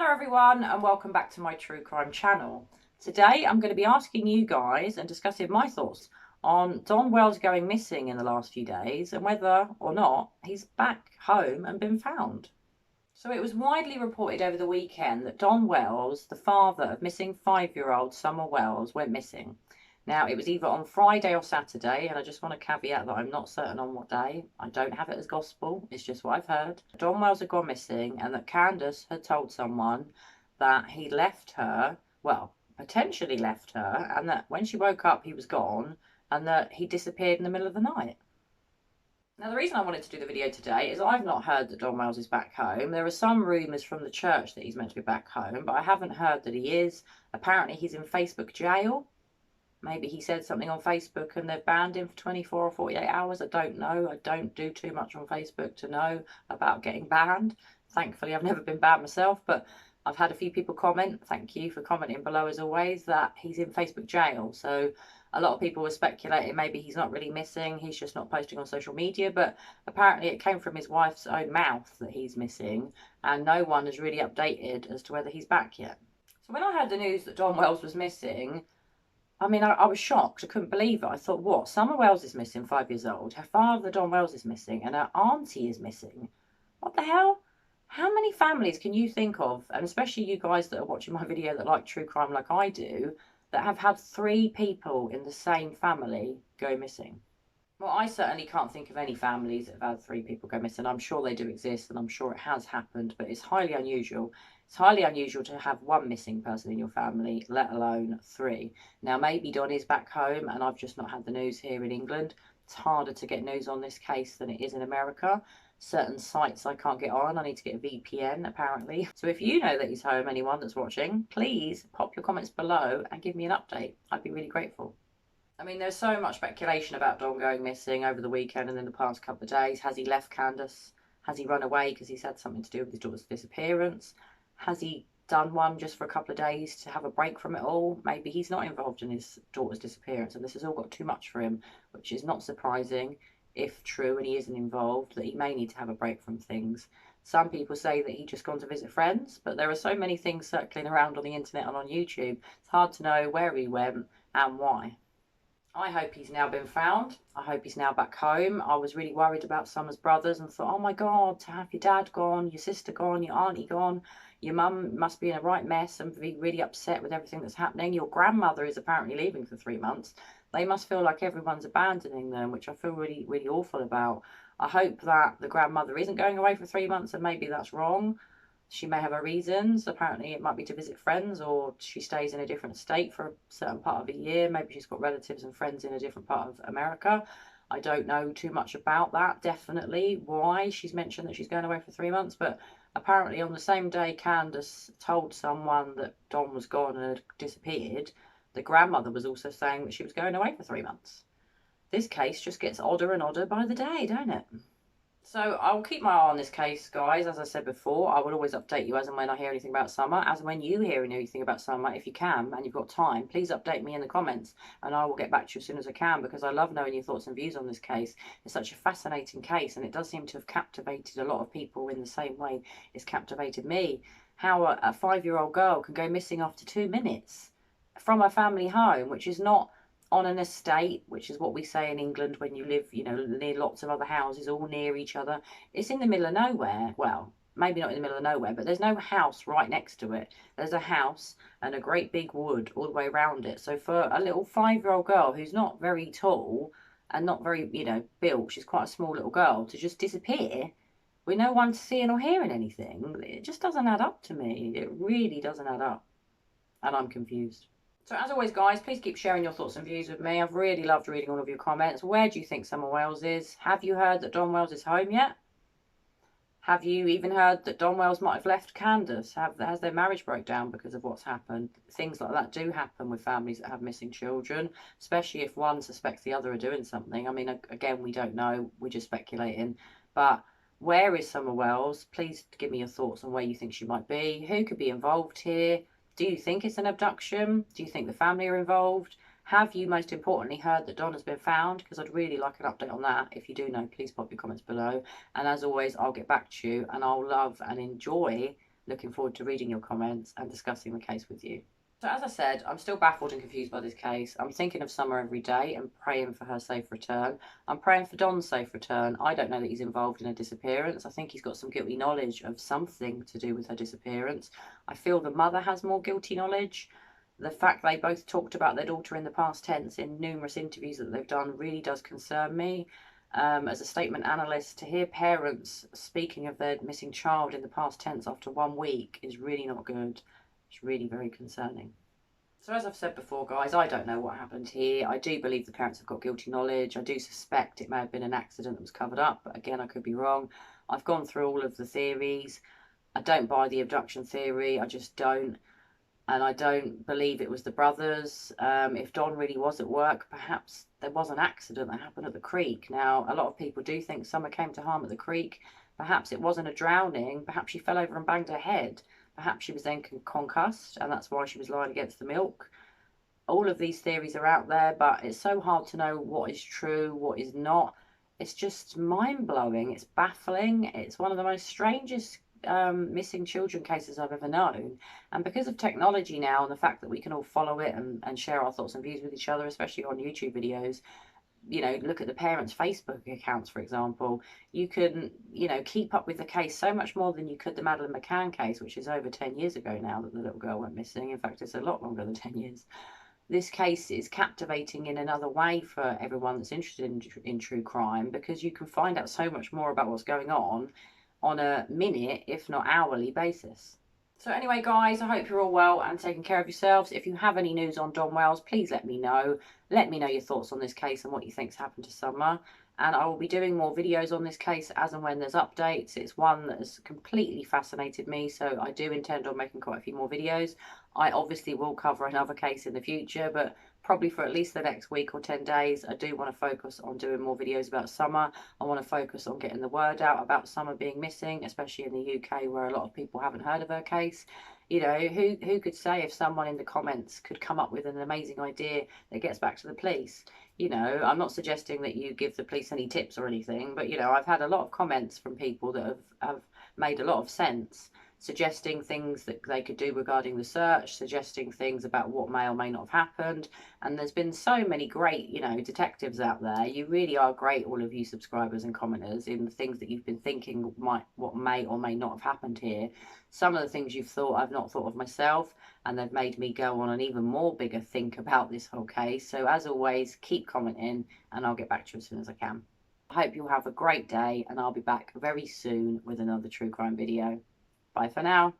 Hello everyone and welcome back to my true crime channel. Today I'm going to be asking you guys and discussing my thoughts on Don Wells going missing in the last few days and whether or not he's back home and been found. So it was widely reported over the weekend that Don Wells, the father of missing 5-year-old Summer Wells, went missing. Now, it was either on Friday or Saturday, and I just want to caveat that I'm not certain on what day. I don't have it as gospel, it's just what I've heard. Don Wells had gone missing, and that Candus had told someone that he left her, well, potentially left her, and that when she woke up he was gone, and that he disappeared in the middle of the night. Now, the reason I wanted to do the video today is I've not heard that Don Wells is back home. There are some rumours from the church that he's meant to be back home, but I haven't heard that he is. Apparently he's in Facebook jail. Maybe he said something on Facebook and they've banned him for 24 or 48 hours. I don't know. I don't do too much on Facebook to know about getting banned. Thankfully, I've never been banned myself, but I've had a few people comment, thank you for commenting below as always, that he's in Facebook jail. So a lot of people were speculating maybe he's not really missing, he's just not posting on social media, but apparently it came from his wife's own mouth that he's missing, and no one has really updated as to whether he's back yet. So when I heard the news that Don Wells was missing, I mean, I was shocked. I couldn't believe it. I thought, what? Summer Wells is missing, 5 years old. Her father, Don Wells, is missing. And her auntie is missing. What the hell? How many families can you think of, and especially you guys that are watching my video that like true crime like I do, that have had 3 people in the same family go missing? Well, I certainly can't think of any families that have had 3 people go missing. I'm sure they do exist, and I'm sure it has happened, but it's highly unusual. It's highly unusual to have 1 missing person in your family, let alone 3. Now, maybe Don is back home, and I've just not had the news here in England. It's harder to get news on this case than it is in America. Certain sites I can't get on. I need to get a VPN, apparently. So if you know that he's home, anyone that's watching, please pop your comments below and give me an update. I'd be really grateful. I mean, there's so much speculation about Don going missing over the weekend and in the past couple of days. Has he left Candus? Has he run away because he's had something to do with his daughter's disappearance? Has he done one just for a couple of days to have a break from it all? Maybe he's not involved in his daughter's disappearance and this has all got too much for him, which is not surprising if true and he isn't involved, that he may need to have a break from things. Some people say that he just gone to visit friends, but there are so many things circling around on the internet and on YouTube. It's hard to know where he went and why. I hope he's now been found. I hope he's now back home. I was really worried about Summer's brothers and thought, oh my God, to have your dad gone, your sister gone, your auntie gone, your mum must be in a right mess and be really upset with everything that's happening. Your grandmother is apparently leaving for 3 months. They must feel like everyone's abandoning them, which I feel really, really awful about. I hope that the grandmother isn't going away for 3 months and maybe that's wrong. She may have her reasons. Apparently it might be to visit friends, or she stays in a different state for a certain part of a year. Maybe she's got relatives and friends in a different part of America. I don't know too much about that, definitely, why she's mentioned that she's going away for 3 months. But apparently on the same day Candus told someone that Don was gone and had disappeared, the grandmother was also saying that she was going away for 3 months. This case just gets odder and odder by the day, don't it? So I'll keep my eye on this case, guys. As I said before, I will always update you as and when I hear anything about Summer. As and when you hear anything about Summer, if you can and you've got time, please update me in the comments and I will get back to you as soon as I can, because I love knowing your thoughts and views on this case. It's such a fascinating case and it does seem to have captivated a lot of people in the same way it's captivated me. How a 5-year-old girl can go missing after 2 minutes from a family home, which is not on an estate, which is what we say in England when you live, you know, near lots of other houses all near each other. It's in the middle of nowhere. Well, maybe not in the middle of nowhere, but there's no house right next to it. There's a house and a great big wood all the way around it. So for a little 5-year-old girl who's not very tall and not very, you know, built, she's quite a small little girl, to just disappear with no one seeing or hearing anything, it just doesn't add up to me. It really doesn't add up. And I'm confused. So as always, guys, please keep sharing your thoughts and views with me. I've really loved reading all of your comments. Where do you think Summer Wells is? Have you heard that Don Wells is home yet? Have you even heard that Don Wells might have left Candus? Has their marriage broke down because of what's happened? Things like that do happen with families that have missing children, especially if one suspects the other are doing something. I mean, again, we don't know. We're just speculating. But where is Summer Wells? Please give me your thoughts on where you think she might be. Who could be involved here? Do you think it's an abduction? Do you think the family are involved? Have you, most importantly, heard that Don has been found? Because I'd really like an update on that. If you do know, please pop your comments below. And as always, I'll get back to you and I'll love and enjoy looking forward to reading your comments and discussing the case with you. So as I said, I'm still baffled and confused by this case. I'm thinking of Summer every day and praying for her safe return. I'm praying for Don's safe return. I don't know that he's involved in a disappearance. I think he's got some guilty knowledge of something to do with her disappearance. I feel the mother has more guilty knowledge. The fact they both talked about their daughter in the past tense in numerous interviews that they've done really does concern me. As a statement analyst, to hear parents speaking of their missing child in the past tense after 1 week is really not good. It's really very concerning. So as I've said before, guys, I don't know what happened here. I do believe the parents have got guilty knowledge. I do suspect it may have been an accident that was covered up, but again, I could be wrong. I've gone through all of the theories. I don't buy the abduction theory. I just don't. And I don't believe it was the brothers. If Don really was at work, perhaps there was an accident that happened at the creek. Now, a lot of people do think Summer came to harm at the creek. Perhaps it wasn't a drowning. Perhaps she fell over and banged her head. Perhaps she was then concussed, and that's why she was lying against the milk. All of these theories are out there, but it's so hard to know what is true, what is not. It's just mind-blowing. It's baffling. It's one of the most strangest missing children cases I've ever known. And because of technology now and the fact that we can all follow it and share our thoughts and views with each other, especially on YouTube videos, look at the parents' Facebook accounts, for example. You can, keep up with the case so much more than you could the Madeleine McCann case, which is over 10 years ago now that the little girl went missing. In fact, it's a lot longer than 10 years. This case is captivating in another way for everyone that's interested in true crime, because you can find out so much more about what's going on a minute, if not hourly basis. So anyway, guys, I hope you're all well and taking care of yourselves. If you have any news on Don Wells, please let me know. Let me know your thoughts on this case and what you think's happened to Summer. And I will be doing more videos on this case as and when there's updates. It's one that has completely fascinated me, so I do intend on making quite a few more videos. I obviously will cover another case in the future, but probably for at least the next week or 10 days, I do want to focus on doing more videos about Summer. I want to focus on getting the word out about Summer being missing, especially in the UK where a lot of people haven't heard of her case. Who could say if someone in the comments could come up with an amazing idea that gets back to the police? I'm not suggesting that you give the police any tips or anything, but, I've had a lot of comments from people that have made a lot of sense, suggesting things that they could do regarding the search, suggesting things about what may or may not have happened. And there's been so many great, detectives out there. You really are great, all of you subscribers and commenters, in the things that you've been thinking what may or may not have happened here. Some of the things you've thought I've not thought of myself, and they've made me go on an even more bigger think about this whole case. So as always, keep commenting and I'll get back to you as soon as I can. I hope you'll have a great day, and I'll be back very soon with another true crime video. Bye for now.